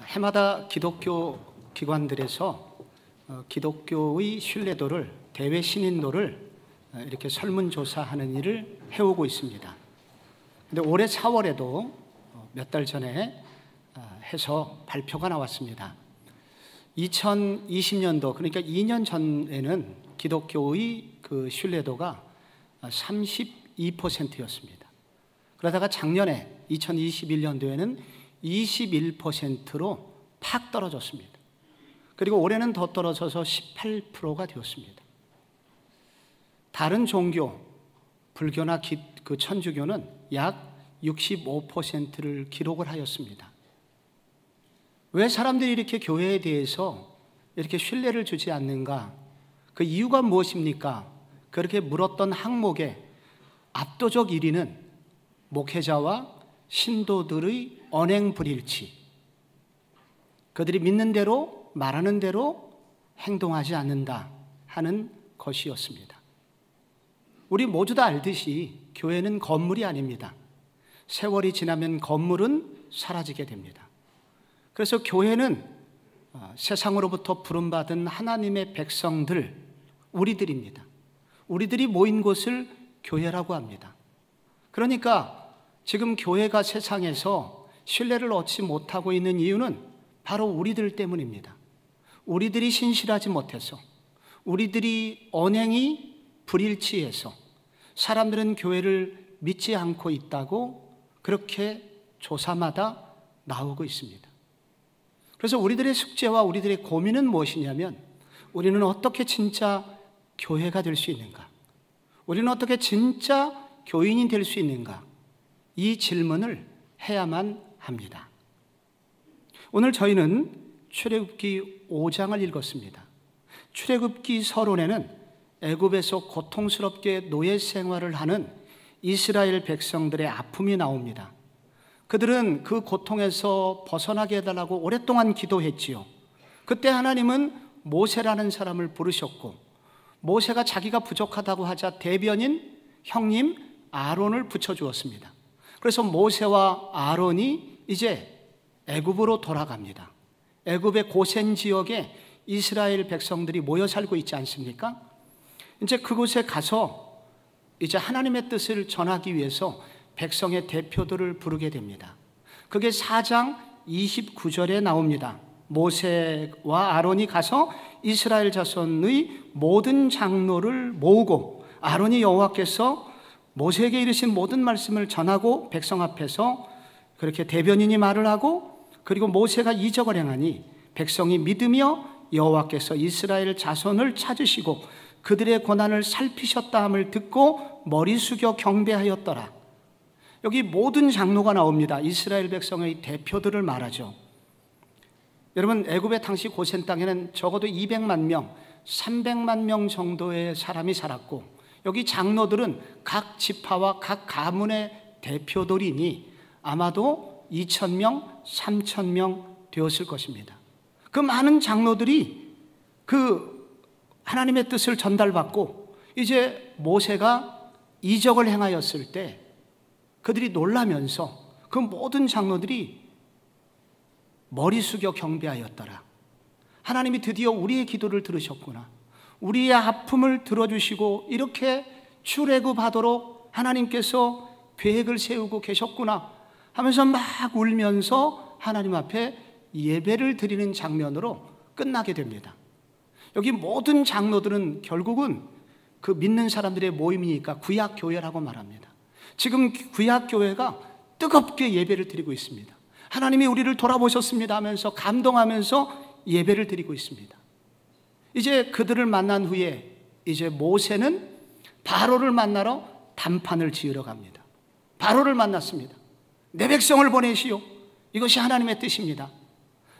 해마다 기독교 기관들에서 기독교의 신뢰도를, 대외 신인도를 이렇게 설문조사하는 일을 해오고 있습니다. 근데 올해 4월에도 몇 달 전에 해서 발표가 나왔습니다. 2020년도, 그러니까 2년 전에는 기독교의 그 신뢰도가 32%였습니다. 그러다가 작년에 2021년도에는 21%로 팍 떨어졌습니다. 그리고 올해는 더 떨어져서 18%가 되었습니다. 다른 종교, 불교나 그 천주교는 약 65%를 기록을 하였습니다. 왜 사람들이 이렇게 교회에 대해서 이렇게 신뢰를 주지 않는가? 그 이유가 무엇입니까? 그렇게 물었던 항목의 압도적 1위는 목회자와 신도들의 언행불일치, 그들이 믿는 대로 말하는 대로 행동하지 않는다 하는 것이었습니다. 우리 모두 다 알듯이 교회는 건물이 아닙니다. 세월이 지나면 건물은 사라지게 됩니다. 그래서 교회는 세상으로부터 부름받은 하나님의 백성들, 우리들입니다. 우리들이 모인 곳을 교회라고 합니다. 그러니까 지금 교회가 세상에서 신뢰를 얻지 못하고 있는 이유는 바로 우리들 때문입니다. 우리들이 신실하지 못해서, 우리들이 언행이 불일치해서 사람들은 교회를 믿지 않고 있다고 그렇게 조사마다 나오고 있습니다. 그래서 우리들의 숙제와 우리들의 고민은 무엇이냐면, 우리는 어떻게 진짜 교회가 될 수 있는가? 우리는 어떻게 진짜 교인이 될 수 있는가? 이 질문을 해야만 합니다. 오늘 저희는 출애굽기 5장을 읽었습니다. 출애굽기 서론에는 애굽에서 고통스럽게 노예 생활을 하는 이스라엘 백성들의 아픔이 나옵니다. 그들은 그 고통에서 벗어나게 해달라고 오랫동안 기도했지요. 그때 하나님은 모세라는 사람을 부르셨고, 모세가 자기가 부족하다고 하자 대변인 형님 아론을 붙여주었습니다. 그래서 모세와 아론이 이제 애굽으로 돌아갑니다. 애굽의 고센 지역에 이스라엘 백성들이 모여 살고 있지 않습니까? 이제 그곳에 가서 이제 하나님의 뜻을 전하기 위해서 백성의 대표들을 부르게 됩니다. 그게 4장 29절에 나옵니다. 모세와 아론이 가서 이스라엘 자손의 모든 장로를 모으고, 아론이 여호와께서 모세에게 이르신 모든 말씀을 전하고 백성 앞에서 그렇게 대변인이 말을 하고, 그리고 모세가 이적을 행하니 백성이 믿으며 여호와께서 이스라엘 자손을 찾으시고 그들의 고난을 살피셨다 함을 듣고 머리 숙여 경배하였더라. 여기 모든 장로가 나옵니다. 이스라엘 백성의 대표들을 말하죠. 여러분, 애굽의 당시 고센 땅에는 적어도 200만 명, 300만 명 정도의 사람이 살았고, 여기 장로들은 각 지파와 각 가문의 대표들이니 아마도 2,000명, 3,000명 되었을 것입니다. 그 많은 장로들이 그 하나님의 뜻을 전달받고 이제 모세가 이적을 행하였을 때 그들이 놀라면서 그 모든 장로들이 머리 숙여 경배하였더라. 하나님이 드디어 우리의 기도를 들으셨구나. 우리의 아픔을 들어주시고 이렇게 출애굽하도록 하나님께서 계획을 세우고 계셨구나 하면서 막 울면서 하나님 앞에 예배를 드리는 장면으로 끝나게 됩니다. 여기 모든 장로들은 결국은 그 믿는 사람들의 모임이니까 구약교회라고 말합니다. 지금 구약교회가 뜨겁게 예배를 드리고 있습니다. 하나님이 우리를 돌아보셨습니다 하면서 감동하면서 예배를 드리고 있습니다. 이제 그들을 만난 후에 이제 모세는 바로를 만나러 단판을 지으러 갑니다. 바로를 만났습니다. 내 백성을 보내시오. 이것이 하나님의 뜻입니다.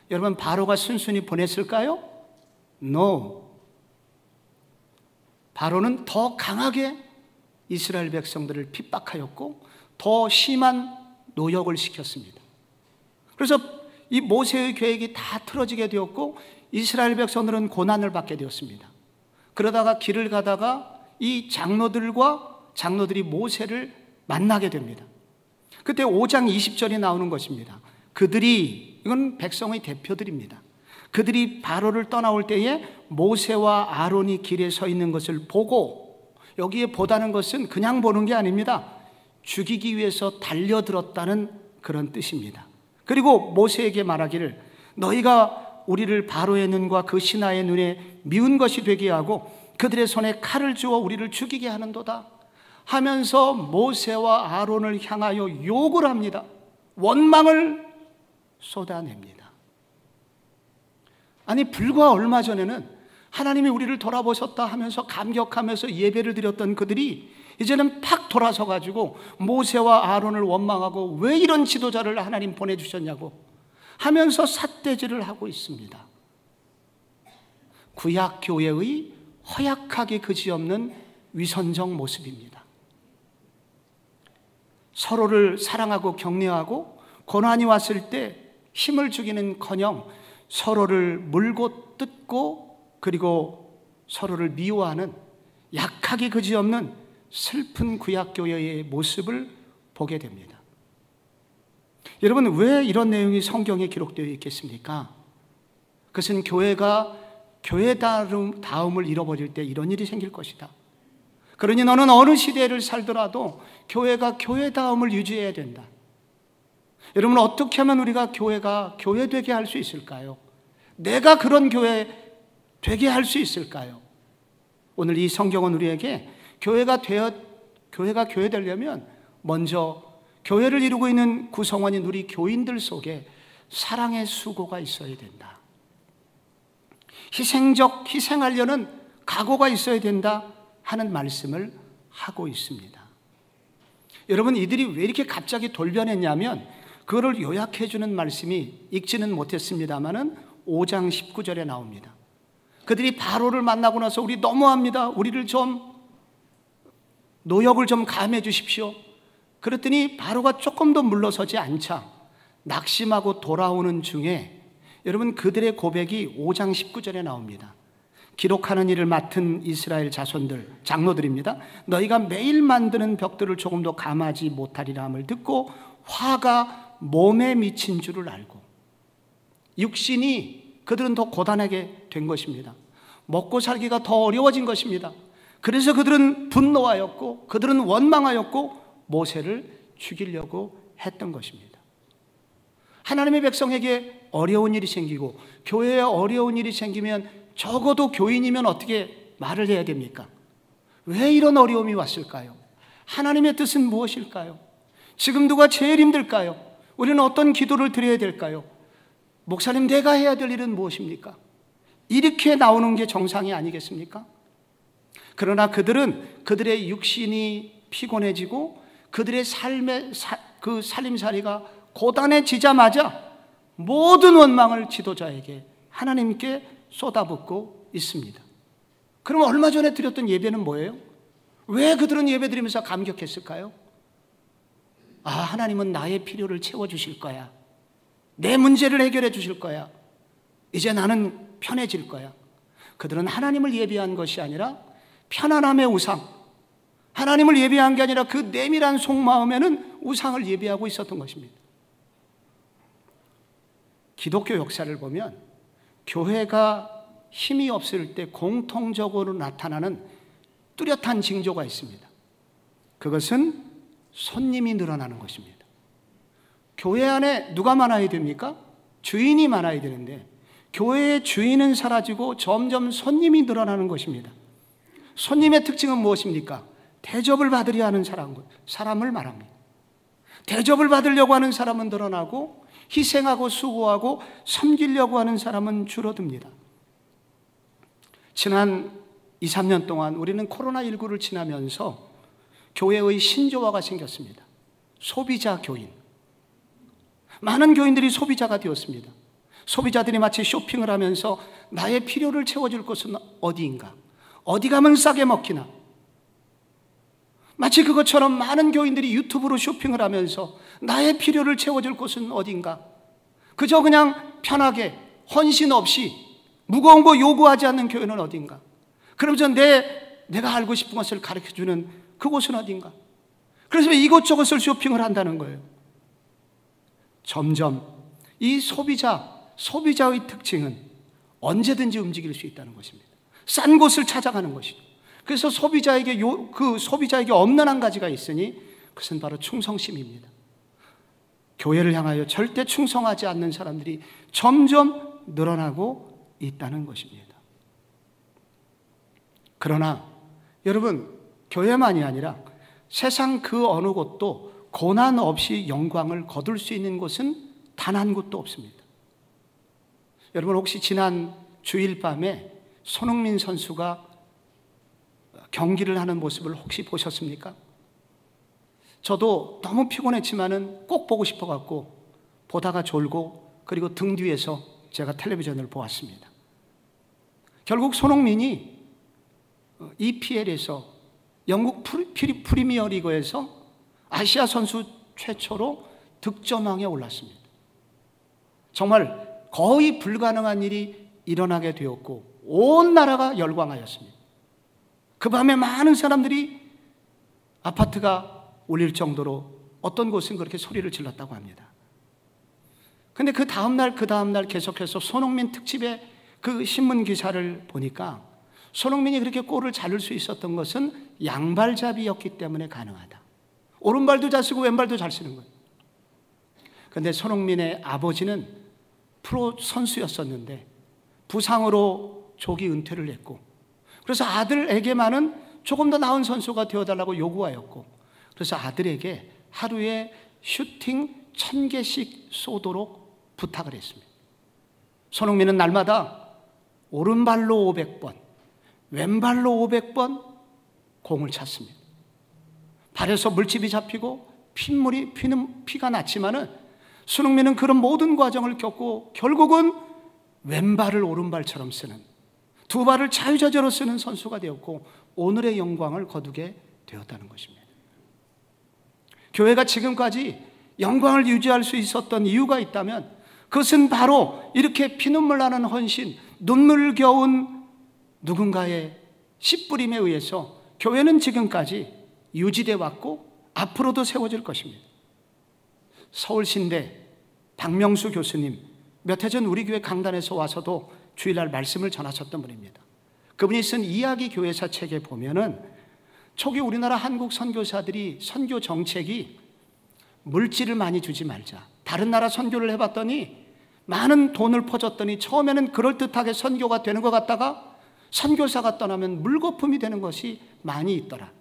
여러분, 바로가 순순히 보냈을까요? No. 바로는 더 강하게 이스라엘 백성들을 핍박하였고 더 심한 노역을 시켰습니다. 그래서 이 모세의 계획이 다 틀어지게 되었고 이스라엘 백성들은 고난을 받게 되었습니다. 그러다가 길을 가다가 이 장로들이 모세를 만나게 됩니다. 그때 5장 20절이 나오는 것입니다. 그들이 이건 백성의 대표들입니다. 그들이 바로를 떠나올 때에 모세와 아론이 길에 서 있는 것을 보고, 여기에 보다는 것은 그냥 보는 게 아닙니다. 죽이기 위해서 달려들었다는 그런 뜻입니다. 그리고 모세에게 말하기를 너희가 우리를 바로의 눈과 그 신하의 눈에 미운 것이 되게 하고 그들의 손에 칼을 주어 우리를 죽이게 하는도다 하면서 모세와 아론을 향하여 욕을 합니다. 원망을 쏟아냅니다. 아니, 불과 얼마 전에는 하나님이 우리를 돌아보셨다 하면서 감격하면서 예배를 드렸던 그들이 이제는 팍 돌아서 가지고 모세와 아론을 원망하고 왜 이런 지도자를 하나님 보내주셨냐고 하면서 삿대질을 하고 있습니다. 구약 교회의 허약하게 그지없는 위선적 모습입니다. 서로를 사랑하고 격려하고 고난이 왔을 때 힘을 주기는커녕 서로를 물고 뜯고 그리고 서로를 미워하는 약하게 그지없는 슬픈 구약교회의 모습을 보게 됩니다. 여러분, 왜 이런 내용이 성경에 기록되어 있겠습니까? 그것은 교회가 교회다움을 잃어버릴 때 이런 일이 생길 것이다. 그러니 너는 어느 시대를 살더라도 교회가 교회다움을 유지해야 된다. 여러분, 어떻게 하면 우리가 교회가 교회되게 할 수 있을까요? 내가 그런 교회 되게 할 수 있을까요? 오늘 이 성경은 우리에게 교회가 교회 되려면 먼저 교회를 이루고 있는 구성원인 우리 교인들 속에 사랑의 수고가 있어야 된다. 희생하려는 각오가 있어야 된다 하는 말씀을 하고 있습니다. 여러분, 이들이 왜 이렇게 갑자기 돌변했냐면 그거를 요약해 주는 말씀이 읽지는 못했습니다마는 5장 19절에 나옵니다. 그들이 바로를 만나고 나서 우리 너무합니다. 우리를 좀 노역을 좀 감해 주십시오. 그랬더니 바로가 조금 더 물러서지 않자 낙심하고 돌아오는 중에 여러분, 그들의 고백이 5장 19절에 나옵니다. 기록하는 일을 맡은 이스라엘 자손들, 장로들입니다. 너희가 매일 만드는 벽들을 조금도 감하지 못하리라 함을 듣고 화가 몸에 미친 줄을 알고, 육신이 그들은 더 고단하게 된 것입니다. 먹고 살기가 더 어려워진 것입니다. 그래서 그들은 분노하였고 그들은 원망하였고 모세를 죽이려고 했던 것입니다. 하나님의 백성에게 어려운 일이 생기고 교회에 어려운 일이 생기면 적어도 교인이면 어떻게 말을 해야 됩니까? 왜 이런 어려움이 왔을까요? 하나님의 뜻은 무엇일까요? 지금 누가 제일 힘들까요? 우리는 어떤 기도를 드려야 될까요? 목사님, 내가 해야 될 일은 무엇입니까? 이렇게 나오는 게 정상이 아니겠습니까? 그러나 그들은 그들의 육신이 피곤해지고 그들의 삶의 그 살림살이가 고단해지자마자 모든 원망을 지도자에게, 하나님께 쏟아붓고 있습니다. 그럼 얼마 전에 드렸던 예배는 뭐예요? 왜 그들은 예배 드리면서 감격했을까요? 아, 하나님은 나의 필요를 채워주실 거야. 내 문제를 해결해 주실 거야. 이제 나는 편해질 거야. 그들은 하나님을 예배한 것이 아니라 편안함의 우상, 하나님을 예배한 게 아니라 그 내밀한 속마음에는 우상을 예배하고 있었던 것입니다. 기독교 역사를 보면 교회가 힘이 없을 때 공통적으로 나타나는 뚜렷한 징조가 있습니다. 그것은 손님이 늘어나는 것입니다. 교회 안에 누가 많아야 됩니까? 주인이 많아야 되는데 교회의 주인은 사라지고 점점 손님이 늘어나는 것입니다. 손님의 특징은 무엇입니까? 대접을 받으려 하는 사람을 말합니다. 대접을 받으려고 하는 사람은 늘어나고 희생하고 수고하고 섬기려고 하는 사람은 줄어듭니다. 지난 2, 3년 동안 우리는 코로나19를 지나면서 교회의 신조어가 생겼습니다. 소비자 교인. 많은 교인들이 소비자가 되었습니다. 소비자들이 마치 쇼핑을 하면서 나의 필요를 채워줄 곳은 어디인가? 어디 가면 싸게 먹히나? 마치 그것처럼 많은 교인들이 유튜브로 쇼핑을 하면서 나의 필요를 채워줄 곳은 어딘가? 그저 그냥 편하게 헌신 없이 무거운 거 요구하지 않는 교회는 어딘가? 그러면서 내가 알고 싶은 것을 가르쳐주는 그곳은 어딘가? 그래서 이곳저곳을 쇼핑을 한다는 거예요. 점점 이 소비자의 특징은 언제든지 움직일 수 있다는 것입니다. 싼 곳을 찾아가는 것이죠. 그래서 소비자에게 없는 한 가지가 있으니 그것은 바로 충성심입니다. 교회를 향하여 절대 충성하지 않는 사람들이 점점 늘어나고 있다는 것입니다. 그러나 여러분, 교회만이 아니라 세상 그 어느 곳도 고난 없이 영광을 거둘 수 있는 곳은 단 한 곳도 없습니다. 여러분, 혹시 지난 주일 밤에 손흥민 선수가 경기를 하는 모습을 혹시 보셨습니까? 저도 너무 피곤했지만은 꼭 보고 싶어갖고 보다가 졸고, 그리고 등 뒤에서 제가 텔레비전을 보았습니다. 결국 손흥민이 EPL에서 영국 프리미어 리그에서 아시아 선수 최초로 득점왕에 올랐습니다. 정말 거의 불가능한 일이 일어나게 되었고 온 나라가 열광하였습니다. 그 밤에 많은 사람들이 아파트가 울릴 정도로 어떤 곳은 그렇게 소리를 질렀다고 합니다. 근데 그 다음날 계속해서 손흥민 특집의 그 신문 기사를 보니까 손흥민이 그렇게 골을 잘 넣을 수 있었던 것은 양발잡이였기 때문에 가능하다. 오른발도 잘 쓰고 왼발도 잘 쓰는 거예요. 그런데 손흥민의 아버지는 프로 선수였었는데 부상으로 조기 은퇴를 했고, 그래서 아들에게만은 조금 더 나은 선수가 되어달라고 요구하였고, 그래서 아들에게 하루에 슈팅 1000개씩 쏘도록 부탁을 했습니다. 손흥민은 날마다 오른발로 500번, 왼발로 500번 공을 찼습니다. 발에서 물집이 잡히고 피가 났지만은 손흥민은 그런 모든 과정을 겪고 결국은 왼발을 오른발처럼 쓰는, 두 발을 자유자재로 쓰는 선수가 되었고 오늘의 영광을 거두게 되었다는 것입니다. 교회가 지금까지 영광을 유지할 수 있었던 이유가 있다면 그것은 바로 이렇게 피눈물 나는 헌신, 눈물겨운 누군가의 씨뿌림에 의해서 교회는 지금까지 유지되어 왔고 앞으로도 세워질 것입니다. 서울신대 박명수 교수님, 몇 해 전 우리 교회 강단에서 와서도 주일날 말씀을 전하셨던 분입니다. 그분이 쓴 이야기 교회사 책에 보면은 초기 우리나라 한국 선교사들이 선교 정책이 물질을 많이 주지 말자, 다른 나라 선교를 해봤더니 많은 돈을 퍼줬더니 처음에는 그럴듯하게 선교가 되는 것 같다가 선교사가 떠나면 물거품이 되는 것이 많이 있더라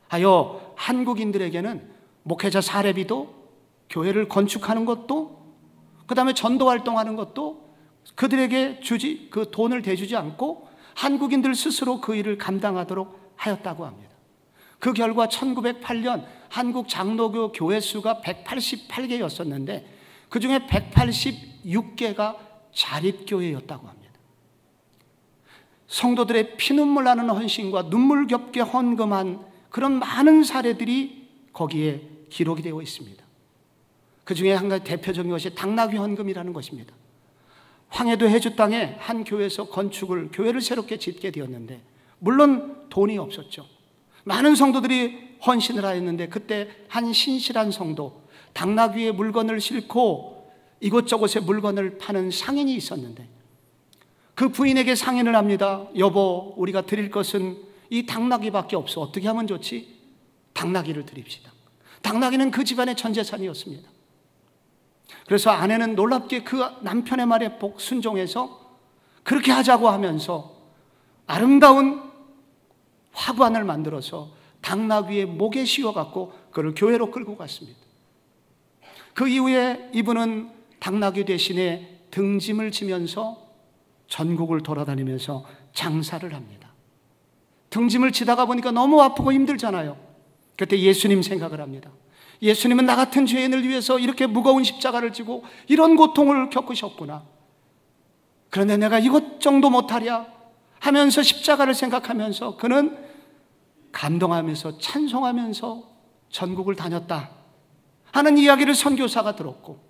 하여 한국인들에게는 목회자 사례비도, 교회를 건축하는 것도, 그 다음에 전도 활동하는 것도 그들에게 그 돈을 대주지 않고 한국인들 스스로 그 일을 감당하도록 하였다고 합니다. 그 결과 1908년 한국 장로교 교회 수가 188개였었는데 그 중에 186개가 자립교회였다고 합니다. 성도들의 피눈물 나는 헌신과 눈물겹게 헌금한 그런 많은 사례들이 거기에 기록이 되어 있습니다. 그 중에 한 가지 대표적인 것이 당나귀 헌금이라는 것입니다. 황해도 해주 땅에 한 교회에서 교회를 새롭게 짓게 되었는데 물론 돈이 없었죠. 많은 성도들이 헌신을 하였는데 그때 한 신실한 성도, 당나귀의 물건을 싣고 이곳저곳에 물건을 파는 상인이 있었는데 그 부인에게 상인을 합니다. 여보, 우리가 드릴 것은 이 당나귀밖에 없어. 어떻게 하면 좋지? 당나귀를 드립시다. 당나귀는 그 집안의 전 재산이었습니다. 그래서 아내는 놀랍게 그 남편의 말에 순종해서 그렇게 하자고 하면서 아름다운 화관을 만들어서 당나귀의 목에 씌워갖고 그를 교회로 끌고 갔습니다. 그 이후에 이분은 당나귀 대신에 등짐을 지면서 전국을 돌아다니면서 장사를 합니다. 등짐을 지다가 보니까 너무 아프고 힘들잖아요. 그때 예수님 생각을 합니다. 예수님은 나 같은 죄인을 위해서 이렇게 무거운 십자가를 지고 이런 고통을 겪으셨구나. 그런데 내가 이것 정도 못하랴 하면서 십자가를 생각하면서 그는 감동하면서 찬송하면서 전국을 다녔다 하는 이야기를 선교사가 들었고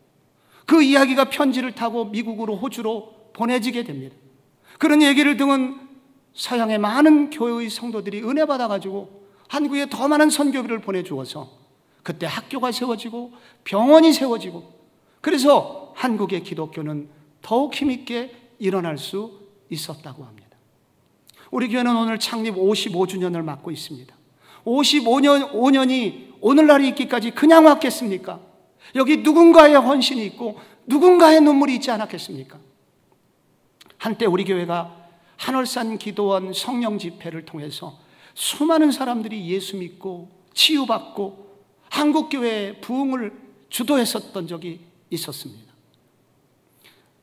그 이야기가 편지를 타고 미국으로, 호주로 보내지게 됩니다. 그런 얘기를 듣는 서양의 많은 교회의 성도들이 은혜 받아가지고 한국에 더 많은 선교비를 보내주어서 그때 학교가 세워지고 병원이 세워지고 그래서 한국의 기독교는 더욱 힘있게 일어날 수 있었다고 합니다. 우리 교회는 오늘 창립 55주년을 맞고 있습니다. 55년이 오늘날이 있기까지 그냥 왔겠습니까? 여기 누군가의 헌신이 있고 누군가의 눈물이 있지 않았겠습니까? 한때 우리 교회가 한월산 기도원 성령 집회를 통해서 수많은 사람들이 예수 믿고 치유받고 한국교회의 부흥을 주도했었던 적이 있었습니다.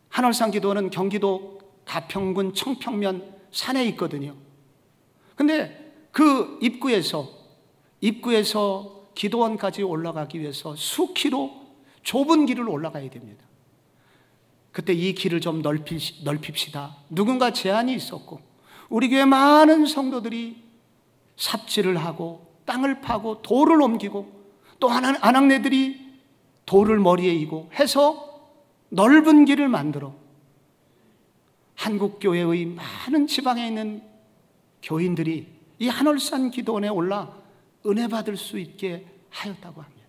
한월산 기도원은 경기도 가평군 청평면 산에 있거든요. 근데 그 입구에서 기도원까지 올라가기 위해서 수키로 좁은 길을 올라가야 됩니다. 그때 이 길을 좀 넓힙시다. 누군가 제안이 있었고 우리 교회 많은 성도들이 삽질을 하고 땅을 파고 돌을 옮기고 또 아낙네들이 돌을 머리에 이고 해서 넓은 길을 만들어 한국교회의 많은 지방에 있는 교인들이 이 한월산 기도원에 올라 은혜 받을 수 있게 하였다고 합니다.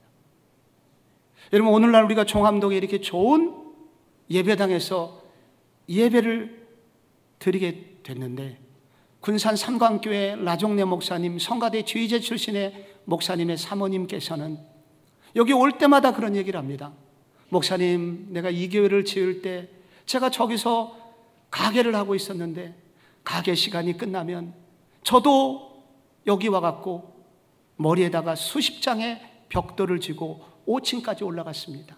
여러분, 오늘날 우리가 종암동에 이렇게 좋은 예배당에서 예배를 드리게 됐는데 군산 삼광교회 라종래 목사님, 성가대 주의제 출신의 목사님의 사모님께서는 여기 올 때마다 그런 얘기를 합니다. 목사님, 내가 이 교회를 지을 때 제가 저기서 가게를 하고 있었는데 가게 시간이 끝나면 저도 여기 와갖고 머리에다가 수십 장의 벽돌을 지고 5층까지 올라갔습니다.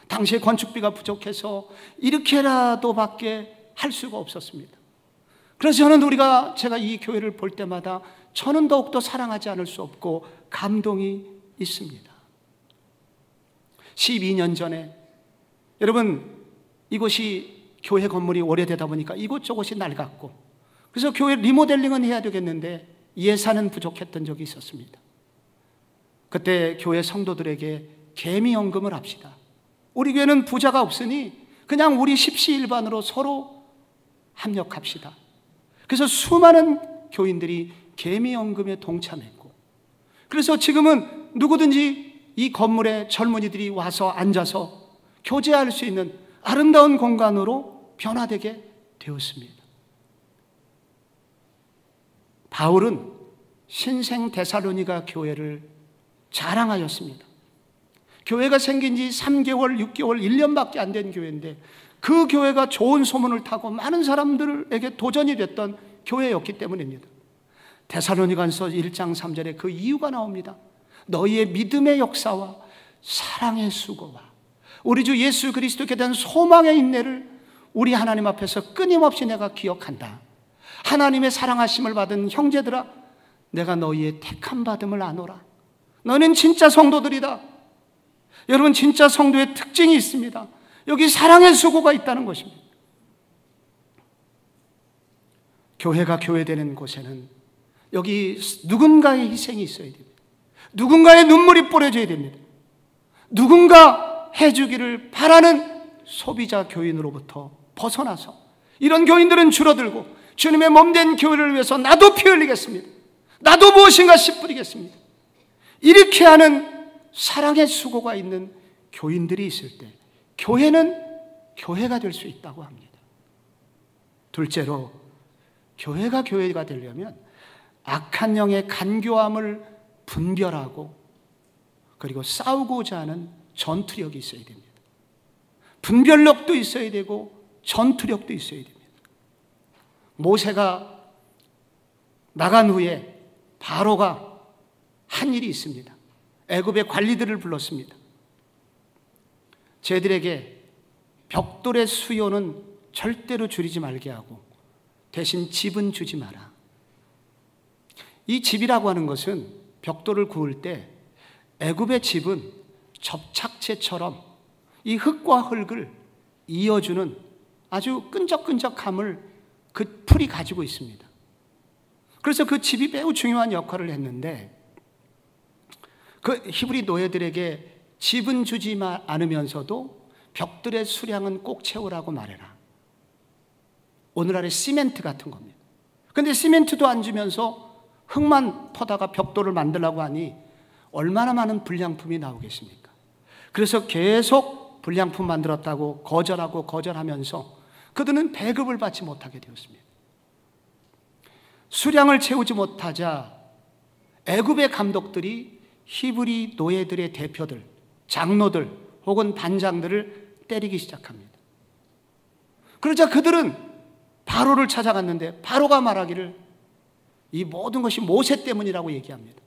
당시에 건축비가 부족해서 이렇게라도 밖에 할 수가 없었습니다. 그래서 제가 이 교회를 볼 때마다 저는 더욱더 사랑하지 않을 수 없고 감동이 있습니다. 12년 전에 여러분, 이곳이 교회 건물이 오래되다 보니까 이곳저곳이 낡았고 그래서 교회 리모델링은 해야 되겠는데 예산은 부족했던 적이 있었습니다. 그때 교회 성도들에게 개미연금을 합시다. 우리 교회는 부자가 없으니 그냥 우리 십시일반으로 서로 합력합시다. 그래서 수많은 교인들이 개미연금에 동참했고 그래서 지금은 누구든지 이 건물에 젊은이들이 와서 앉아서 교제할 수 있는 아름다운 공간으로 변화되게 되었습니다. 바울은 신생 데살로니가 교회를 자랑하였습니다. 교회가 생긴 지 3개월, 6개월, 1년밖에 안 된 교회인데 그 교회가 좋은 소문을 타고 많은 사람들에게 도전이 됐던 교회였기 때문입니다. 데살로니가서 1장 3절에 그 이유가 나옵니다. 너희의 믿음의 역사와 사랑의 수고와 우리 주 예수 그리스도께 대한 소망의 인내를 우리 하나님 앞에서 끊임없이 내가 기억한다. 하나님의 사랑하심을 받은 형제들아, 내가 너희의 택함 받음을 아노라. 너는 진짜 성도들이다. 여러분, 진짜 성도의 특징이 있습니다. 여기 사랑의 수고가 있다는 것입니다. 교회가 교회되는 곳에는 여기 누군가의 희생이 있어야 됩니다. 누군가의 눈물이 뿌려져야 됩니다. 누군가 해주기를 바라는 소비자 교인으로부터 벗어나서 이런 교인들은 줄어들고 주님의 몸된 교회를 위해서 나도 피 흘리겠습니다. 나도 무엇인가 씨 뿌리겠습니다. 이렇게 하는 사랑의 수고가 있는 교인들이 있을 때 교회는 교회가 될 수 있다고 합니다. 둘째로, 교회가 교회가 되려면 악한 영의 간교함을 분별하고 그리고 싸우고자 하는 전투력이 있어야 됩니다. 분별력도 있어야 되고 전투력도 있어야 됩니다. 모세가 나간 후에 바로가 한 일이 있습니다. 애굽의 관리들을 불렀습니다. 쟤들에게 벽돌의 수요는 절대로 줄이지 말게 하고 대신 집은 주지 마라. 이 집이라고 하는 것은 벽돌을 구울 때 애굽의 집은 접착제처럼 이 흙과 흙을 이어주는 아주 끈적끈적함을 그 풀이 가지고 있습니다. 그래서 그 집이 매우 중요한 역할을 했는데 그 히브리 노예들에게 집은 주지 않으면서도 벽돌의 수량은 꼭 채우라고 말해라. 오늘날의 시멘트 같은 겁니다. 근데 시멘트도 안 주면서 흙만 퍼다가 벽돌을 만들라고 하니 얼마나 많은 불량품이 나오겠습니까? 그래서 계속 불량품 만들었다고 거절하면서 그들은 배급을 받지 못하게 되었습니다. 수량을 채우지 못하자 애굽의 감독들이 히브리 노예들의 대표들, 장로들 혹은 반장들을 때리기 시작합니다. 그러자 그들은 바로를 찾아갔는데 바로가 말하기를 이 모든 것이 모세 때문이라고 얘기합니다.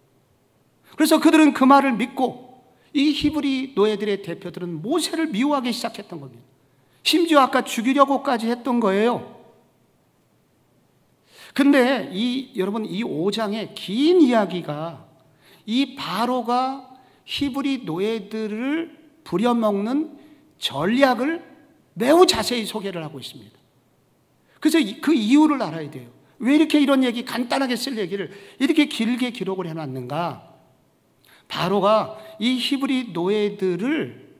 그래서 그들은 그 말을 믿고 이 히브리 노예들의 대표들은 모세를 미워하기 시작했던 겁니다. 심지어 아까 죽이려고까지 했던 거예요. 근데 여러분 이 5장의 긴 이야기가 이 바로가 히브리 노예들을 부려먹는 전략을 매우 자세히 소개를 하고 있습니다. 그래서 그 이유를 알아야 돼요. 왜 이렇게 이런 얘기, 간단하게 쓸 얘기를 이렇게 길게 기록을 해놨는가? 바로가 이 히브리 노예들을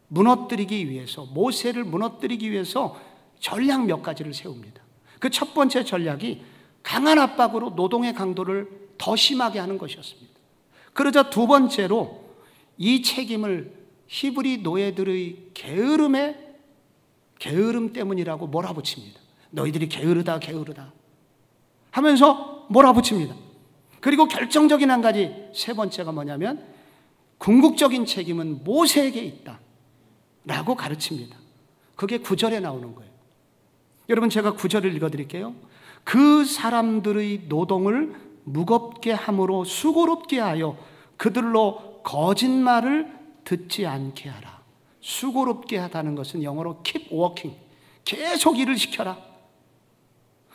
무너뜨리기 위해서, 모세를 무너뜨리기 위해서 전략 몇 가지를 세웁니다. 그 첫 번째 전략이 강한 압박으로 노동의 강도를 더 심하게 하는 것이었습니다. 그러자 두 번째로 이 책임을 히브리 노예들의 게으름 때문이라고 몰아붙입니다. 너희들이 게으르다 하면서 몰아붙입니다. 그리고 결정적인 한 가지, 세 번째가 뭐냐면 궁극적인 책임은 모세에게 있다 라고 가르칩니다. 그게 9절에 나오는 거예요. 여러분, 제가 9절을 읽어드릴게요. 그 사람들의 노동을 무겁게 함으로 수고롭게 하여 그들로 거짓말을 듣지 않게 하라. 수고롭게 하다는 것은 영어로 keep working, 계속 일을 시켜라.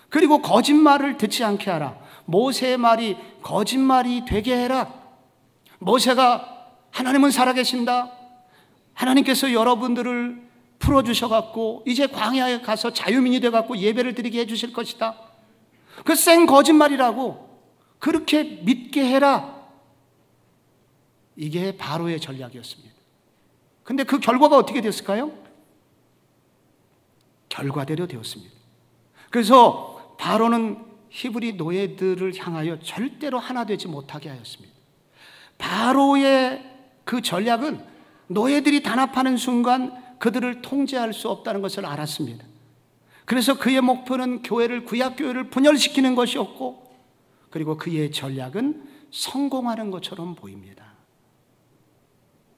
그리고 거짓말을 듣지 않게 하라. 모세의 말이 거짓말이 되게 해라. 모세가 하나님은 살아계신다, 하나님께서 여러분들을 풀어주셔갖고 이제 광야에 가서 자유민이 돼갖고 예배를 드리게 해주실 것이다, 그 생 거짓말이라고 그렇게 믿게 해라. 이게 바로의 전략이었습니다. 근데 그 결과가 어떻게 됐을까요? 결과대로 되었습니다. 그래서 바로는 히브리 노예들을 향하여 절대로 하나 되지 못하게 하였습니다. 바로의 그 전략은 노예들이 단합하는 순간 그들을 통제할 수 없다는 것을 알았습니다. 그래서 그의 목표는 구약교회를 분열시키는 것이었고, 그리고 그의 전략은 성공하는 것처럼 보입니다.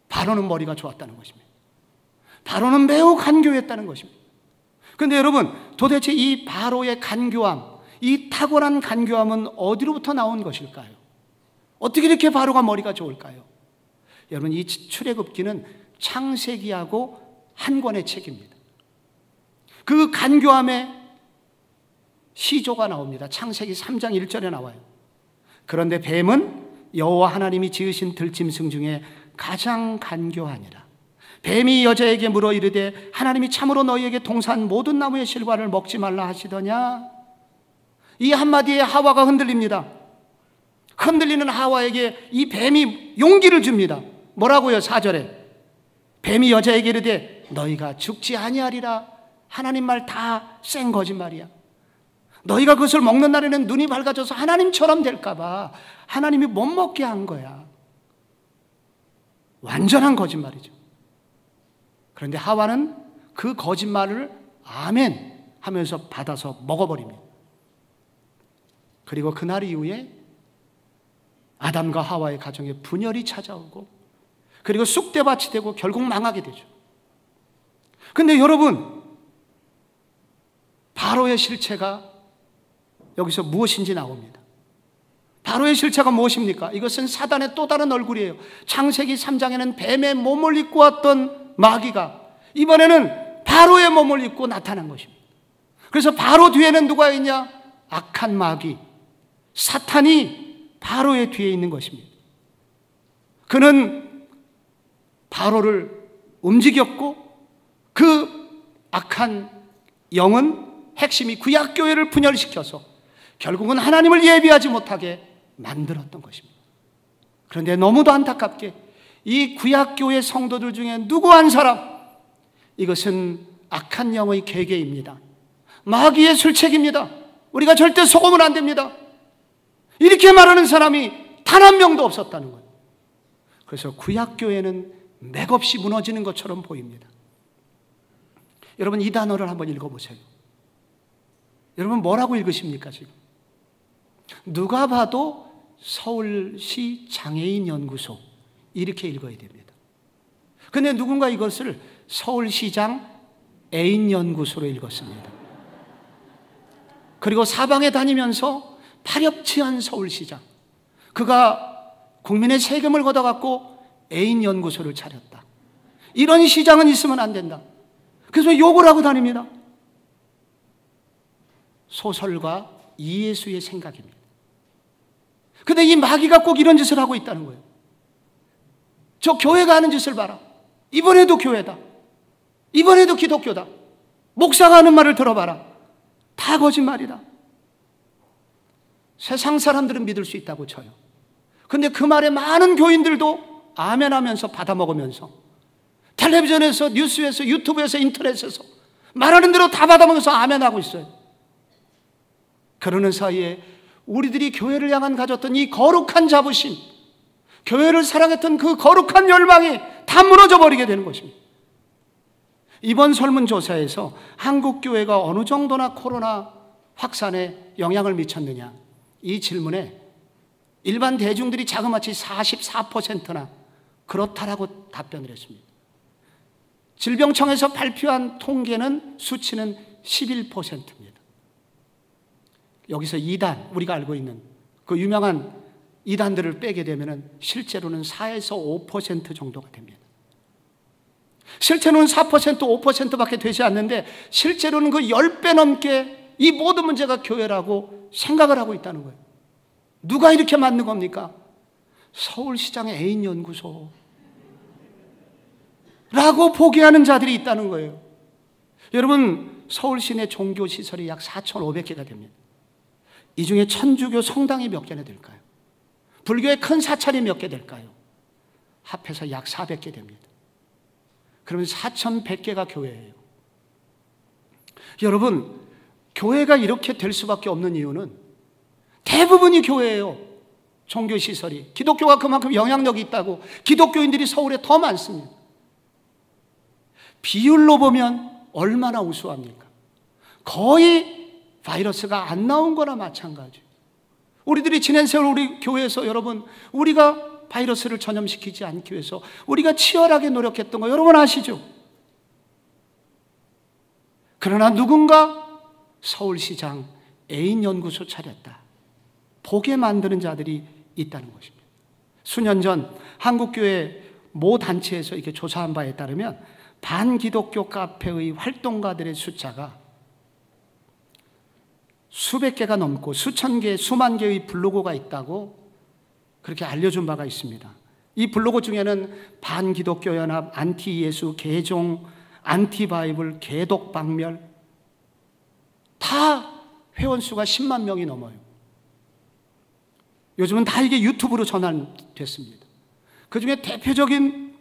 바로는 머리가 좋았다는 것입니다. 바로는 매우 간교했다는 것입니다. 그런데 여러분, 도대체 이 바로의 간교함, 이 탁월한 간교함은 어디로부터 나온 것일까요? 어떻게 이렇게 바로가 머리가 좋을까요? 여러분, 이 출애굽기는 창세기하고 한 권의 책입니다. 그 간교함의 시조가 나옵니다. 창세기 3장 1절에 나와요. 그런데 뱀은 여호와 하나님이 지으신 들짐승 중에 가장 간교하니라. 뱀이 여자에게 물어 이르되 하나님이 참으로 너희에게 동산 모든 나무의 실과를 먹지 말라 하시더냐? 이 한마디에 하와가 흔들립니다. 흔들리는 하와에게 이 뱀이 용기를 줍니다. 뭐라고요? 4절에 뱀이 여자에게 이르되 너희가 죽지 아니하리라. 하나님 말 다 쌩 거짓말이야. 너희가 그것을 먹는 날에는 눈이 밝아져서 하나님처럼 될까봐 하나님이 못 먹게 한 거야. 완전한 거짓말이죠. 그런데 하와는 그 거짓말을 아멘 하면서 받아서 먹어버립니다. 그리고 그날 이후에 아담과 하와의 가정에 분열이 찾아오고, 그리고 쑥대밭이 되고 결국 망하게 되죠. 그런데 여러분, 바로의 실체가 여기서 무엇인지 나옵니다. 바로의 실체가 무엇입니까? 이것은 사단의 또 다른 얼굴이에요. 창세기 3장에는 뱀의 몸을 입고 왔던 마귀가 이번에는 바로의 몸을 입고 나타난 것입니다. 그래서 바로 뒤에는 누가 있냐? 악한 마귀, 사탄이 바로의 뒤에 있는 것입니다. 그는 바로를 움직였고, 그 악한 영은 핵심이 구약교회를 분열시켜서 결국은 하나님을 예비하지 못하게 만들었던 것입니다. 그런데 너무도 안타깝게 이 구약교회 성도들 중에 누구 한 사람, 이것은 악한 영의 계계입니다. 마귀의 술책입니다. 우리가 절대 속으면 안 됩니다. 이렇게 말하는 사람이 단 한 명도 없었다는 거예요. 그래서 구약교회는 맥없이 무너지는 것처럼 보입니다. 여러분 이 단어를 한번 읽어보세요. 여러분 뭐라고 읽으십니까 지금? 누가 봐도 서울시 장애인연구소 이렇게 읽어야 됩니다. 근데 누군가 이것을 서울시장 애인연구소로 읽었습니다. 그리고 사방에 다니면서 파렴치한 서울시장, 그가 국민의 세금을 걷어갖고 애인연구소를 차렸다. 이런 시장은 있으면 안 된다. 그래서 욕을 하고 다닙니다. 소설가 이예수의 생각입니다. 근데 이 마귀가 꼭 이런 짓을 하고 있다는 거예요. 저 교회가 하는 짓을 봐라. 이번에도 교회다. 이번에도 기독교다. 목사가 하는 말을 들어봐라. 다 거짓말이다. 세상 사람들은 믿을 수 있다고 쳐요. 근데 그 말에 많은 교인들도 아멘하면서 받아먹으면서 텔레비전에서, 뉴스에서, 유튜브에서, 인터넷에서 말하는 대로 다 받아먹어서 아멘하고 있어요. 그러는 사이에 우리들이 교회를 향한 가졌던 이 거룩한 자부심, 교회를 사랑했던 그 거룩한 열망이 다 무너져 버리게 되는 것입니다. 이번 설문조사에서 한국교회가 어느 정도나 코로나 확산에 영향을 미쳤느냐, 이 질문에 일반 대중들이 자그마치 44%나 그렇다라고 답변을 했습니다. 질병청에서 발표한 통계는 수치는 11%입니다. 여기서 이단, 우리가 알고 있는 그 유명한 이단들을 빼게 되면 실제로는 4에서 5% 정도가 됩니다. 실제로는 4%, 5%밖에 되지 않는데 실제로는 그 10배 넘게 이 모든 문제가 교회라고 생각을 하고 있다는 거예요. 누가 이렇게 만든 겁니까? 서울시장의 애인연구소 라고 포기하는 자들이 있다는 거예요. 여러분, 서울 시내 종교시설이 약 4,500개가 됩니다. 이 중에 천주교 성당이 몇 개나 될까요? 불교의 큰 사찰이 몇 개 될까요? 합해서 약 400개 됩니다. 그러면 4,100개가 교회예요. 여러분, 교회가 이렇게 될 수밖에 없는 이유는 대부분이 교회예요. 종교시설이. 기독교가 그만큼 영향력이 있다고 기독교인들이 서울에 더 많습니다. 비율로 보면 얼마나 우수합니까? 거의 바이러스가 안 나온 거나 마찬가지예요. 우리들이 지난 세월 우리 교회에서 여러분, 우리가 바이러스를 전염시키지 않기 위해서 우리가 치열하게 노력했던 거 여러분 아시죠? 그러나 누군가 서울시장 애인연구소 차렸다. 보게 만드는 자들이 있다는 것입니다. 수년 전 한국교회 모 단체에서 이렇게 조사한 바에 따르면 반기독교 카페의 활동가들의 숫자가 수백 개가 넘고 수천 개, 수만 개의 블로그가 있다고 그렇게 알려준 바가 있습니다. 이 블로그 중에는 반기독교연합, 안티예수, 개종, 안티바이블, 개독박멸 다 회원수가 10만 명이 넘어요. 요즘은 다 이게 유튜브로 전환됐습니다. 그 중에 대표적인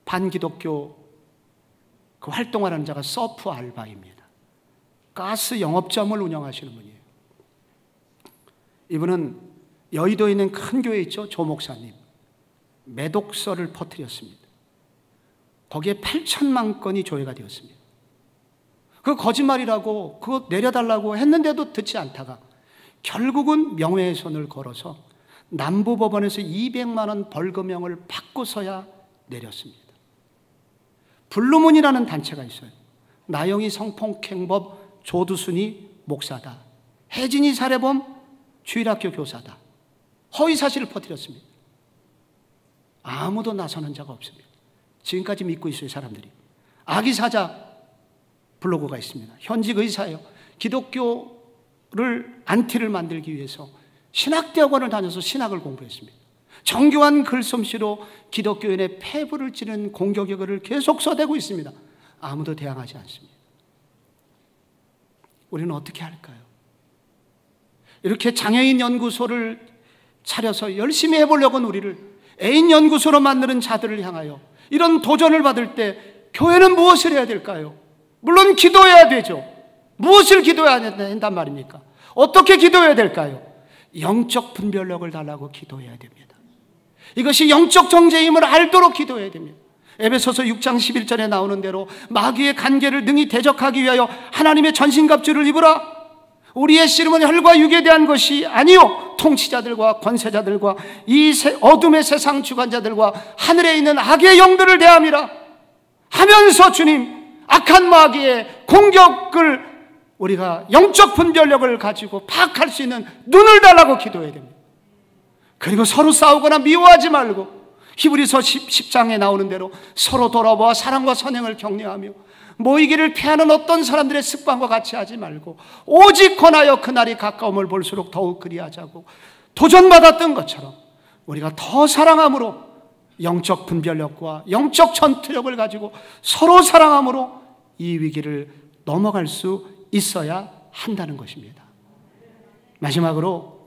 반기독교 그 활동하는 자가 서프 알바입니다. 가스 영업점을 운영하시는 분이에요. 이분은 여의도에 있는 큰 교회 있죠? 조 목사님. 매독서를 퍼뜨렸습니다. 거기에 8천만 건이 조회가 되었습니다. 그 거짓말이라고 그거 내려달라고 했는데도 듣지 않다가 결국은 명예훼손을 걸어서 남부법원에서 200만 원 벌금형을 받고서야 내렸습니다. 블루문이라는 단체가 있어요. 나영이 성폭행법 조두순이 목사다. 혜진이 살해범 주일학교 교사다. 허위사실을 퍼뜨렸습니다. 아무도 나서는 자가 없습니다. 지금까지 믿고 있어요, 사람들이. 아기사자 블로그가 있습니다. 현직 의사예요. 기독교를 안티를 만들기 위해서 신학대학원을 다녀서 신학을 공부했습니다. 정교한 글솜씨로 기독교인의 폐부를 찌르는 공격의 글을 계속 써대고 있습니다. 아무도 대항하지 않습니다. 우리는 어떻게 할까요? 이렇게 장애인 연구소를 차려서 열심히 해보려고는 우리를 애인 연구소로 만드는 자들을 향하여 이런 도전을 받을 때 교회는 무엇을 해야 될까요? 물론 기도해야 되죠. 무엇을 기도해야 된단 말입니까? 어떻게 기도해야 될까요? 영적 분별력을 달라고 기도해야 됩니다. 이것이 영적 정죄임을 알도록 기도해야 됩니다. 에베소서 6장 11절에 나오는 대로 마귀의 간계를 능히 대적하기 위하여 하나님의 전신갑주를 입으라. 우리의 씨름은 혈과 육에 대한 것이 아니요 통치자들과 권세자들과 이 어둠의 세상 주관자들과 하늘에 있는 악의 영들을 대함이라 하면서 주님, 악한 마귀의 공격을 우리가 영적 분별력을 가지고 파악할 수 있는 눈을 달라고 기도해야 됩니다. 그리고 서로 싸우거나 미워하지 말고 히브리서 10장에 나오는 대로 서로 돌아보아 사랑과 선행을 격려하며 모이기를 피하는 어떤 사람들의 습관과 같이 하지 말고 오직 권하여 그날이 가까움을 볼수록 더욱 그리하자고 도전받았던 것처럼 우리가 더 사랑함으로 영적 분별력과 영적 전투력을 가지고 서로 사랑함으로 이 위기를 넘어갈 수 있어야 한다는 것입니다. 마지막으로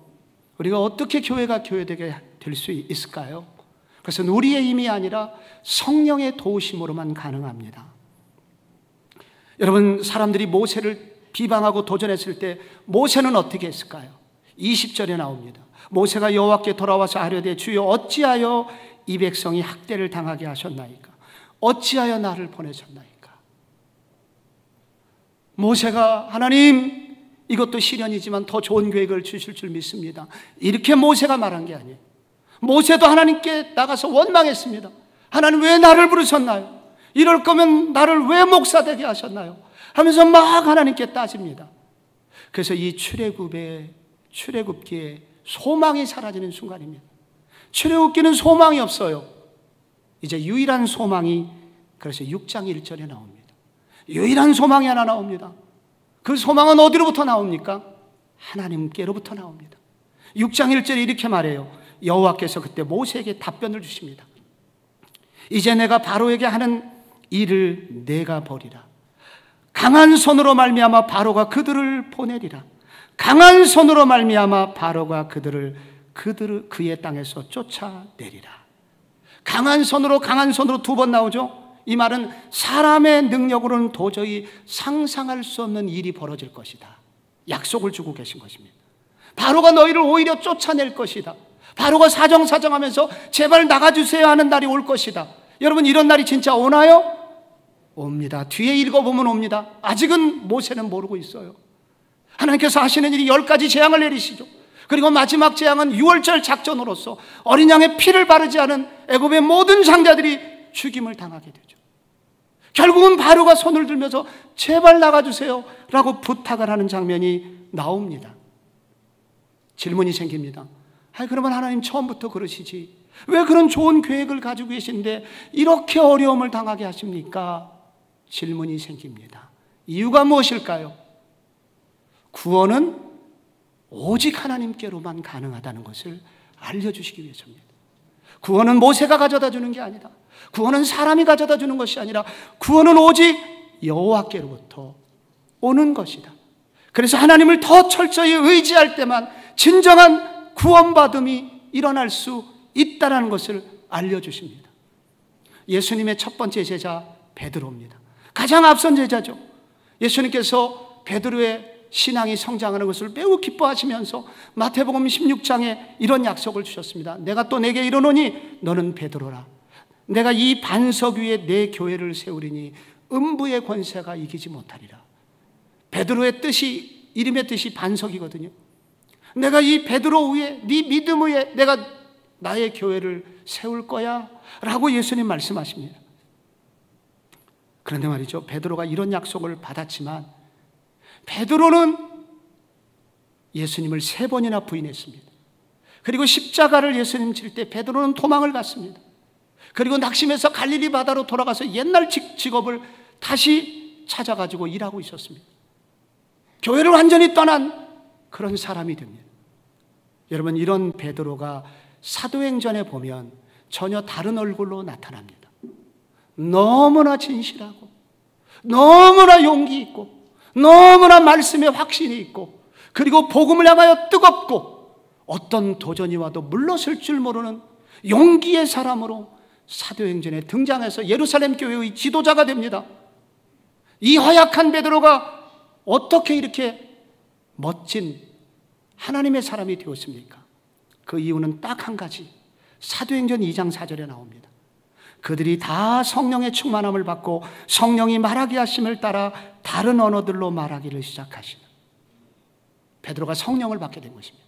우리가 어떻게 교회가 교회되게 될 수 있을까요? 그것은 우리의 힘이 아니라 성령의 도우심으로만 가능합니다. 여러분, 사람들이 모세를 비방하고 도전했을 때 모세는 어떻게 했을까요? 20절에 나옵니다. 모세가 여호와께 돌아와서 아뢰되 주여 어찌하여 이 백성이 학대를 당하게 하셨나이까? 어찌하여 나를 보내셨나이까? 모세가 하나님, 이것도 시련이지만 더 좋은 계획을 주실 줄 믿습니다, 이렇게 모세가 말한 게 아니에요. 모세도 하나님께 나가서 원망했습니다. 하나님, 왜 나를 부르셨나요? 이럴 거면 나를 왜 목사 되게 하셨나요? 하면서 막 하나님께 따집니다. 그래서 이 출애굽기에 소망이 사라지는 순간입니다. 출애굽기는 소망이 없어요. 이제 유일한 소망이 그래서 6장 1절에 나옵니다. 유일한 소망이 하나 나옵니다. 그 소망은 어디로부터 나옵니까? 하나님께로부터 나옵니다. 6장 1절에 이렇게 말해요. 여호와께서 그때 모세에게 답변을 주십니다. 이제 내가 바로에게 하는 일을 내가 보리라. 강한 손으로 말미암아 바로가 그들을 보내리라. 강한 손으로 말미암아 바로가 그들을 그의 땅에서 쫓아내리라. 강한 손으로 두 번 나오죠. 이 말은 사람의 능력으로는 도저히 상상할 수 없는 일이 벌어질 것이다, 약속을 주고 계신 것입니다. 바로가 너희를 오히려 쫓아낼 것이다. 바로가 사정사정하면서 제발 나가주세요 하는 날이 올 것이다. 여러분, 이런 날이 진짜 오나요? 옵니다. 뒤에 읽어보면 옵니다. 아직은 모세는 모르고 있어요. 하나님께서 하시는 일이 10가지 재앙을 내리시죠. 그리고 마지막 재앙은 6월절 작전으로서 어린 양의 피를 바르지 않은 애굽의 모든 장자들이 죽임을 당하게 되죠. 결국은 바로가 손을 들면서 제발 나가주세요 라고 부탁을 하는 장면이 나옵니다. 질문이 생깁니다. 그러면 하나님 처음부터 그러시지 왜 그런 좋은 계획을 가지고 계신데 이렇게 어려움을 당하게 하십니까? 질문이 생깁니다. 이유가 무엇일까요? 구원은 오직 하나님께로만 가능하다는 것을 알려주시기 위해서입니다. 구원은 모세가 가져다 주는 게 아니다. 구원은 사람이 가져다 주는 것이 아니라 구원은 오직 여호와께로부터 오는 것이다. 그래서 하나님을 더 철저히 의지할 때만 진정한 구원받음이 일어날 수 있다는 것을 알려주십니다. 예수님의 첫 번째 제자 베드로입니다. 가장 앞선 제자죠. 예수님께서 베드로의 신앙이 성장하는 것을 매우 기뻐하시면서 마태복음 16장에 이런 약속을 주셨습니다. 내가 또 내게 이르노니 너는 베드로라. 내가 이 반석 위에 내 교회를 세우리니 음부의 권세가 이기지 못하리라. 베드로의 뜻이, 이름의 뜻이 반석이거든요. 내가 이 베드로 위에, 네 믿음 위에 내가 나의 교회를 세울 거야 라고 예수님 말씀하십니다. 그런데 말이죠, 베드로가 이런 약속을 받았지만 베드로는 예수님을 3번이나 부인했습니다. 그리고 십자가를 예수님 칠 때 베드로는 도망을 갔습니다. 그리고 낙심해서 갈릴리 바다로 돌아가서 옛날 직업을 다시 찾아가지고 일하고 있었습니다. 교회를 완전히 떠난 그런 사람이 됩니다. 여러분, 이런 베드로가 사도행전에 보면 전혀 다른 얼굴로 나타납니다. 너무나 진실하고 너무나 용기 있고 너무나 말씀에 확신이 있고 그리고 복음을 향하여 뜨겁고 어떤 도전이 와도 물러설 줄 모르는 용기의 사람으로 사도행전에 등장해서 예루살렘 교회의 지도자가 됩니다. 이 허약한 베드로가 어떻게 이렇게 멋진 하나님의 사람이 되었습니까? 그 이유는 딱 한 가지, 사도행전 2장 4절에 나옵니다. 그들이 다 성령의 충만함을 받고 성령이 말하게 하심을 따라 다른 언어들로 말하기를 시작하시는, 베드로가 성령을 받게 된 것입니다.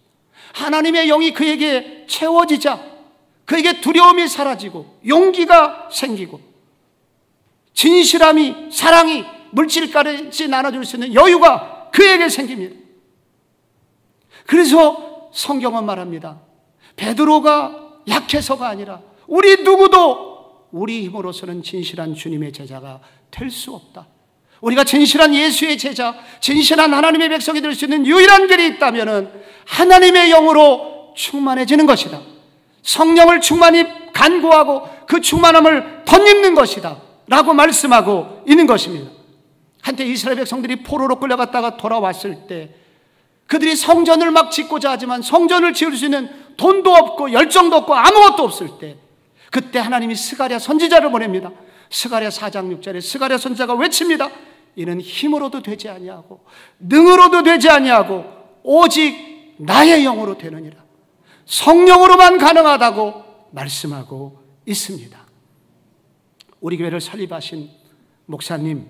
하나님의 영이 그에게 채워지자 그에게 두려움이 사라지고 용기가 생기고 진실함이, 사랑이 물질까지 나눠줄 수 있는 여유가 그에게 생깁니다. 그래서 성경은 말합니다. 베드로가 약해서가 아니라 우리 누구도 우리 힘으로서는 진실한 주님의 제자가 될 수 없다. 우리가 진실한 예수의 제자, 진실한 하나님의 백성이 될 수 있는 유일한 길이 있다면 하나님의 영으로 충만해지는 것이다. 성령을 충만히 간구하고 그 충만함을 덧입는 것이다 라고 말씀하고 있는 것입니다. 한때 이스라엘 백성들이 포로로 끌려갔다가 돌아왔을 때 그들이 성전을 막 짓고자 하지만 성전을 지을 수 있는 돈도 없고 열정도 없고 아무것도 없을 때, 그때 하나님이 스가랴 선지자를 보냅니다. 스가랴 4장 6절에 스가랴 선지자가 외칩니다. 이는 힘으로도 되지 아니하고 능으로도 되지 아니하고 오직 나의 영으로 되느니라. 성령으로만 가능하다고 말씀하고 있습니다. 우리 교회를 설립하신 목사님,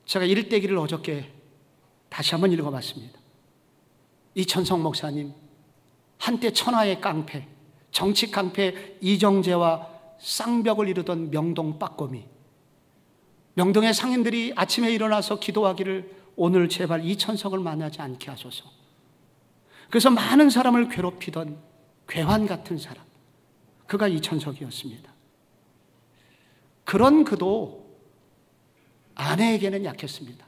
제가 일대기를 어저께 다시 한번 읽어봤습니다. 이천성 목사님, 한때 천하의 깡패, 정치 깡패 이정재와 쌍벽을 이루던 명동 빠꼬미, 명동의 상인들이 아침에 일어나서 기도하기를 오늘 제발 이천석을 만나지 않게 하소서. 그래서 많은 사람을 괴롭히던 괴환 같은 사람, 그가 이천석이었습니다. 그런 그도 아내에게는 약했습니다.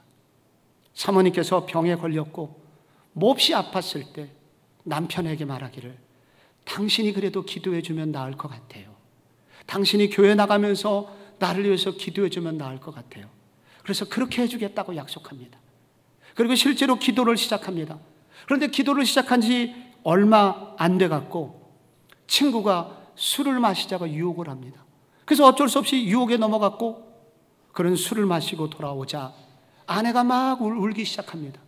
사모님께서 병에 걸렸고 몹시 아팠을 때 남편에게 말하기를, 당신이 그래도 기도해 주면 나을 것 같아요. 당신이 교회 나가면서 나를 위해서 기도해 주면 나을 것 같아요. 그래서 그렇게 해주겠다고 약속합니다. 그리고 실제로 기도를 시작합니다. 그런데 기도를 시작한 지 얼마 안 돼 갖고 친구가 술을 마시자고 유혹을 합니다. 그래서 어쩔 수 없이 유혹에 넘어갔고, 그런 술을 마시고 돌아오자 아내가 막 울기 시작합니다.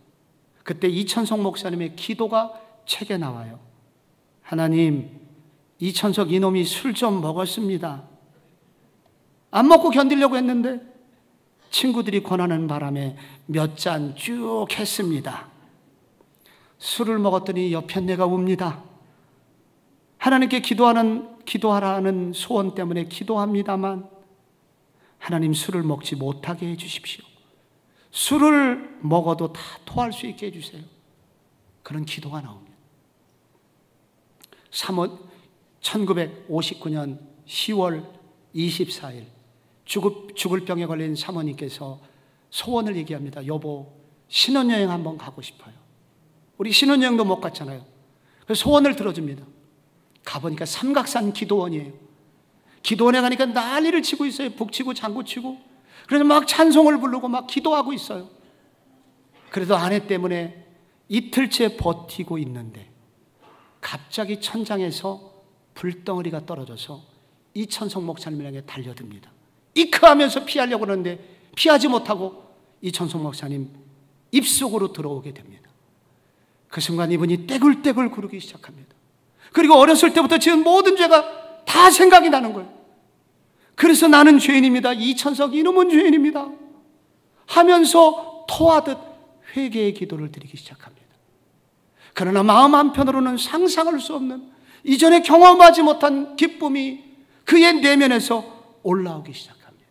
그때 이천석 목사님의 기도가 책에 나와요. 하나님, 이천석 이놈이 술 좀 먹었습니다. 안 먹고 견디려고 했는데 친구들이 권하는 바람에 몇 잔 쭉 했습니다. 술을 먹었더니 옆에 내가 웁니다. 하나님께 기도하라는 소원 때문에 기도합니다만 하나님, 술을 먹지 못하게 해주십시오. 술을 먹어도 다 토할 수 있게 해주세요. 그런 기도가 나옵니다. 1959년 10월 24일 죽을 병에 걸린 사모님께서 소원을 얘기합니다. 여보, 신혼여행 한번 가고 싶어요. 우리 신혼여행도 못 갔잖아요. 그래서 소원을 들어줍니다. 가보니까 삼각산 기도원이에요. 기도원에 가니까 난리를 치고 있어요. 북치고 장구치고. 그래서 막 찬송을 부르고 막 기도하고 있어요. 그래도 아내 때문에 이틀째 버티고 있는데 갑자기 천장에서 불덩어리가 떨어져서 이천석 목사님에게 달려듭니다. 이크하면서 피하려고 그러는데 피하지 못하고 이천석 목사님 입속으로 들어오게 됩니다. 그 순간 이분이 떼굴떼굴 구르기 시작합니다. 그리고 어렸을 때부터 지은 모든 죄가 다 생각이 나는 거예요. 그래서 나는 죄인입니다. 이천석 이놈은 죄인입니다 하면서 토하듯 회개의 기도를 드리기 시작합니다. 그러나 마음 한편으로는 상상할 수 없는, 이전에 경험하지 못한 기쁨이 그의 내면에서 올라오기 시작합니다.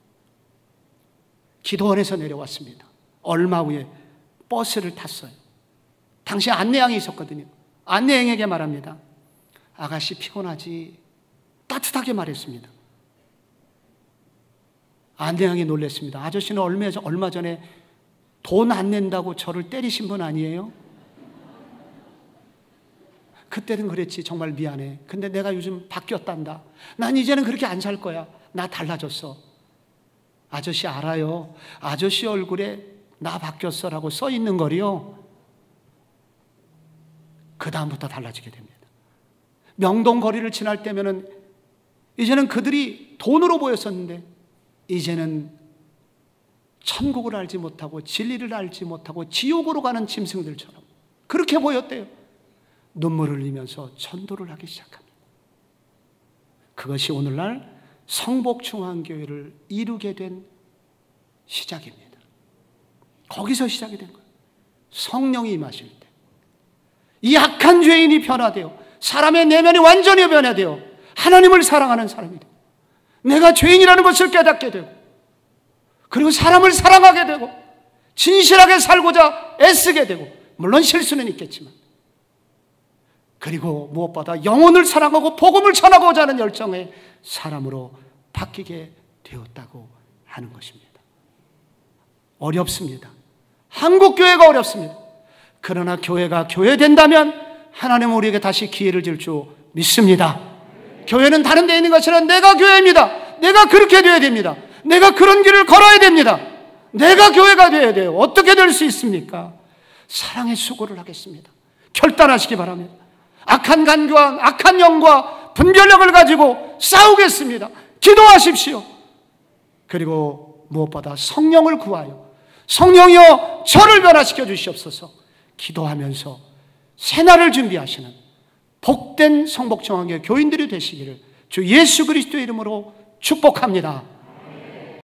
기도원에서 내려왔습니다. 얼마 후에 버스를 탔어요. 당시 안내양이 있었거든요. 안내양에게 말합니다. 아가씨 피곤하지? 따뜻하게 말했습니다. 안내양이 놀랐습니다. 아저씨는 얼마 전에 돈 안 낸다고 저를 때리신 분 아니에요? 그때는 그랬지. 정말 미안해. 근데 내가 요즘 바뀌었단다. 난 이제는 그렇게 안 살 거야. 나 달라졌어. 아저씨 알아요. 아저씨 얼굴에 나 바뀌었어라고 써 있는 거리요. 그 다음부터 달라지게 됩니다. 명동 거리를 지날 때면은 이제는 그들이 돈으로 보였었는데 이제는 천국을 알지 못하고 진리를 알지 못하고 지옥으로 가는 짐승들처럼 그렇게 보였대요. 눈물을 흘리면서 전도를 하기 시작합니다. 그것이 오늘날 성복중앙교회를 이루게 된 시작입니다. 거기서 시작이 된 거예요. 성령이 임하실 때 이 악한 죄인이 변화되어 사람의 내면이 완전히 변화되어 하나님을 사랑하는 사람이 돼요. 내가 죄인이라는 것을 깨닫게 되고 그리고 사람을 사랑하게 되고 진실하게 살고자 애쓰게 되고 물론 실수는 있겠지만 그리고 무엇보다 영혼을 사랑하고 복음을 전하고자 하는 열정의 사람으로 바뀌게 되었다고 하는 것입니다. 어렵습니다. 한국 교회가 어렵습니다. 그러나 교회가 교회된다면 하나님은 우리에게 다시 기회를 줄 줄 믿습니다. 교회는 다른 데 있는 것처럼 내가 교회입니다. 내가 그렇게 되어야 됩니다. 내가 그런 길을 걸어야 됩니다. 내가 교회가 되어야 돼요. 어떻게 될 수 있습니까? 사랑의 수고를 하겠습니다. 결단하시기 바랍니다. 악한 간교와 악한 영과 분별력을 가지고 싸우겠습니다. 기도하십시오. 그리고 무엇보다 성령을 구하여 성령이여 저를 변화시켜 주시옵소서 기도하면서 새날을 준비하시는 복된 성복중앙교회 교인들이 되시기를 주 예수 그리스도의 이름으로 축복합니다.